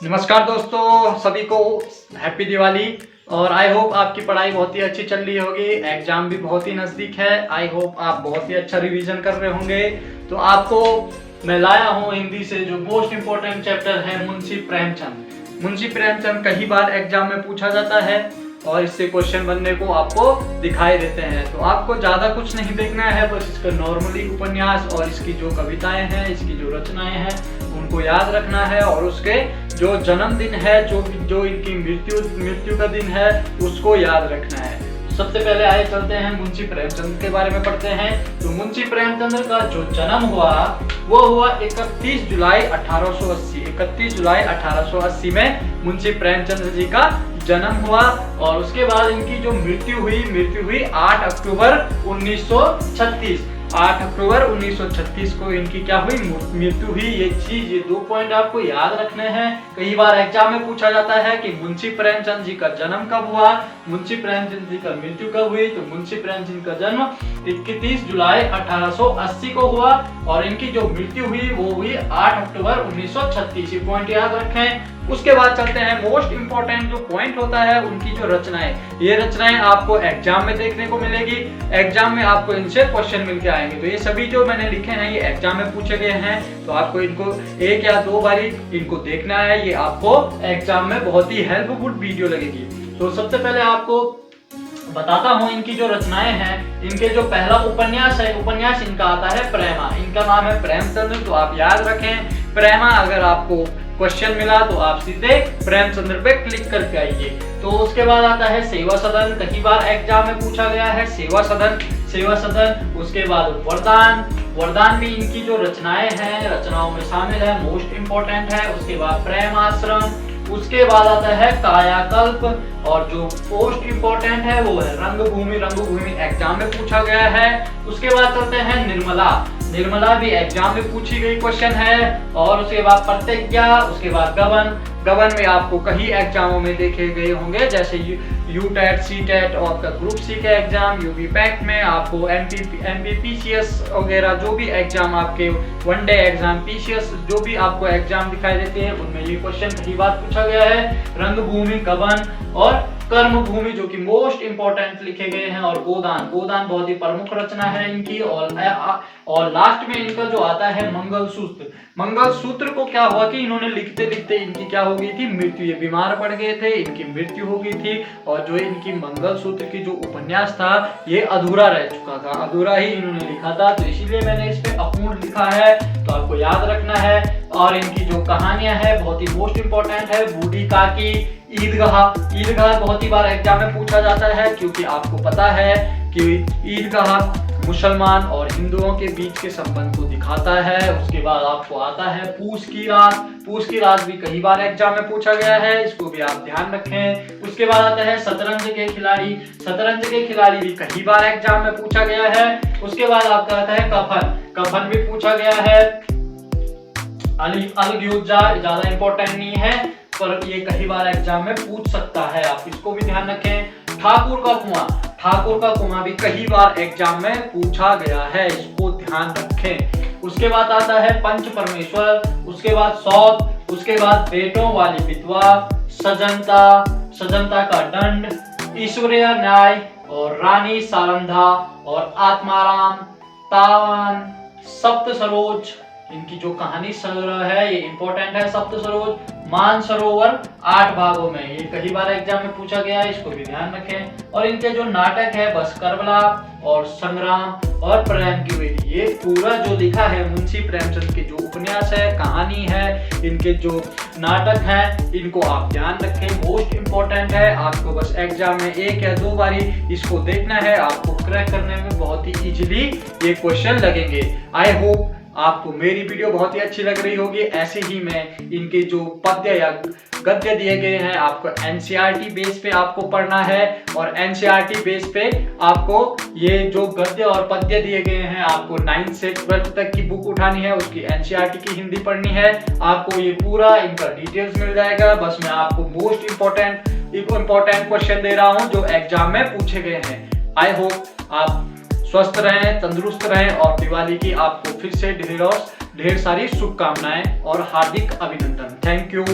नमस्कार दोस्तों, सभी को हैप्पी दिवाली। और आई होप आपकी पढ़ाई बहुत ही अच्छी चल रही होगी। एग्जाम भी बहुत ही नज़दीक है। आई होप आप बहुत ही अच्छा रिवीजन कर रहे होंगे। तो आपको मैं लाया हूँ हिंदी से जो मोस्ट इम्पोर्टेंट चैप्टर है मुंशी प्रेमचंद। मुंशी प्रेमचंद कई बार एग्जाम में पूछा जाता है और इससे क्वेश्चन बनने को आपको दिखाई देते हैं। तो आपको ज़्यादा कुछ नहीं देखना है, बस इसका नॉर्मली उपन्यास और इसकी जो कविताएं हैं, इसकी जो रचनाएं हैं उनको याद रखना है। और उसके जो जन्मदिन है, जो इनकी मृत्यु का दिन है, उसको याद रखना है। सबसे पहले आए चलते हैं मुंशी प्रेमचंद के बारे में पढ़ते हैं। तो मुंशी प्रेमचंद का जो जन्म हुआ वो हुआ 31 जुलाई 1880। 31 जुलाई 1880 में मुंशी प्रेमचंद जी का जन्म हुआ। और उसके बाद इनकी जो मृत्यु हुई 8 अक्टूबर 1936। 8 अक्टूबर 1936 को इनकी क्या हुई, मृत्यु हुई। ये 2 पॉइंट आपको याद रखने हैं। कई बार एग्जाम में पूछा जाता है कि मुंशी प्रेमचंद जी का जन्म कब हुआ, मुंशी प्रेमचंद जी का मृत्यु कब हुई। तो मुंशी प्रेमचंद का जन्म 31 जुलाई 1880 को हुआ और इनकी जो मृत्यु हुई वो हुई 8 अक्टूबर 1936। ये पॉइंट याद रखें। उसके बाद चलते हैं मोस्ट इंपॉर्टेंट जो पॉइंट होता है उनकी जो रचनाएं। ये रचनाएं आपको एग्जाम में देखने को मिलेगी। एग्जाम में आपको इनसे क्वेश्चन मिलके आएंगे। तो ये सभी जो मैंने लिखे हैं ये एग्जाम में पूछे गए हैं। तो आपको इनको 1 या 2 बारी इनको देखना है। ये आपको एग्जाम में बहुत ही हेल्पफुल वीडियो लगेगी। तो सबसे पहले आपको बताता हूँ इनकी जो रचनाएं हैं। इनके जो पहला उपन्यास है, उपन्यास इनका आता है प्रेमा। इनका नाम है प्रेमचंद्र। तो आप याद रखें प्रेमा। अगर आपको क्वेश्चन मिला तो आप सीधे प्रेमचंद्र पे क्लिक करके आइए। तो उसके बाद आता है सेवा सदन। कई बार एग्जाम में पूछा गया है सेवा सदन। उसके बाद वरदान भी इनकी जो रचनाएं हैं, रचनाओं में शामिल है, मोस्ट इंपॉर्टेंट है। उसके बाद प्रेम आश्रम। उसके बाद आता है कायाकल्प और जो मोस्ट इंपॉर्टेंट है वो है रंगभूमि एग्जाम में पूछा गया है। उसके बाद चलते हैं निर्मला भी एग्जाम में पूछी गई क्वेश्चन है। और उसके बाद प्रतिज्ञा। उसके बाद गबन में आपको कई एग्जामों में देखे गए होंगे, जैसे यूटेट, सीटेट और ग्रुप सी के एग्जाम, यूपी पैक्ट में आपको एमपीपीसीएस वगैरह जो भी एग्जाम आपके वनडे एग्जाम, पीसीएस जो भी आपको एग्जाम दिखाई देते हैं उनमें ये क्वेश्चन कई बार पूछा गया है। रंगभूमि, गबन और कर्मभूमि जो कि मोस्ट इंपॉर्टेंट लिखे गए हैं। और गोदान बहुत ही प्रमुख रचना है इनकी। और लास्ट में इनका जो आता है मंगलसूत्र को क्या हुआ कि इन्होंने लिखते लिखते इनकी क्या हो गई थी, मृत्यु। ये बीमार पड़ गए थे, इनकी मृत्यु हो गई थी। और जो इनकी मंगलसूत्र की जो उपन्यास था ये अधूरा रह चुका था, अधूरा ही इन्होंने लिखा था। तो इसीलिए मैंने इस पे अपूर्ण लिखा है। तो आपको याद रखना है। और इनकी जो कहानियां है बहुत ही मोस्ट इंपॉर्टेंट है। बूढ़ी काकी, ईदगाह बहुत ही बार एग्जाम में पूछा जाता है, क्योंकि आपको पता है कि ईदगाह मुसलमान और हिंदुओं के बीच के संबंध को दिखाता है। उसके बाद आपको आता है पूस की रात भी कई बार एग्जाम में पूछा गया है, इसको भी आप ध्यान रखें। उसके बाद आता है शतरंज के खिलाड़ी भी कई बार एग्जाम में पूछा गया है। उसके बाद आपका आता है कफन भी पूछा गया है। अलगुजा ज्यादा इंपॉर्टेंट नहीं है पर ये कई बार एग्जाम में पूछ सकता है, आप इसको भी ध्यान रखें। ठाकुर का कुआं भी कई बार एग्जाम में पूछा गया है, इसको ध्यान रखें। उसके बाद आता है पंच परमेश्वर। उसके बाद सौत। उसके बाद बेटों वाली विधवा, सजनता का दंड, ईश्वरीय न्याय और रानी सारंधा और आत्माराम, तावन, सप्त सरोज। इनकी जो कहानी संग्रह है ये इंपॉर्टेंट है। सप्त सरोज, मानसरोवर 8 भागों में, ये कई बार एग्जाम में पूछा गया है, इसको भी ध्यान रखें। और इनके जो नाटक है बस करबला और संग्राम और प्रेम की वेदी, ये पूरा जो लिखा है मुंशी प्रेमचंद के जो उपन्यास है, कहानी है, इनके जो नाटक हैं, इनको आप ध्यान रखें। मोस्ट इंपॉर्टेंट है। आपको बस एग्जाम में 1 या 2 बारी इसको देखना है। आपको क्रैक करने में बहुत ही इजीली ये क्वेश्चन लगेंगे। आई होप आपको मेरी वीडियो बहुत ही अच्छी लग रही होगी। ऐसे ही मैं इनके जो पद्य या गद्य दिए गए हैं आपको एनसीईआरटी बेस पे आपको पढ़ना है। और एनसीईआरटी बेस पे आपको ये जो गद्य और पद्य दिए गए हैं आपको 9th से 12th तक की बुक उठानी है, उसकी एनसीईआरटी की हिंदी पढ़नी है। आपको ये पूरा इनका डिटेल्स मिल जाएगा। बस मैं आपको मोस्ट इंपॉर्टेंट क्वेश्चन दे रहा हूँ जो एग्जाम में पूछे गए हैं। आई होप आप स्वस्थ रहें, तंदुरुस्त रहें और दिवाली की आपको फिर से ढेर सारी शुभकामनाएं और हार्दिक अभिनंदन। Thank you.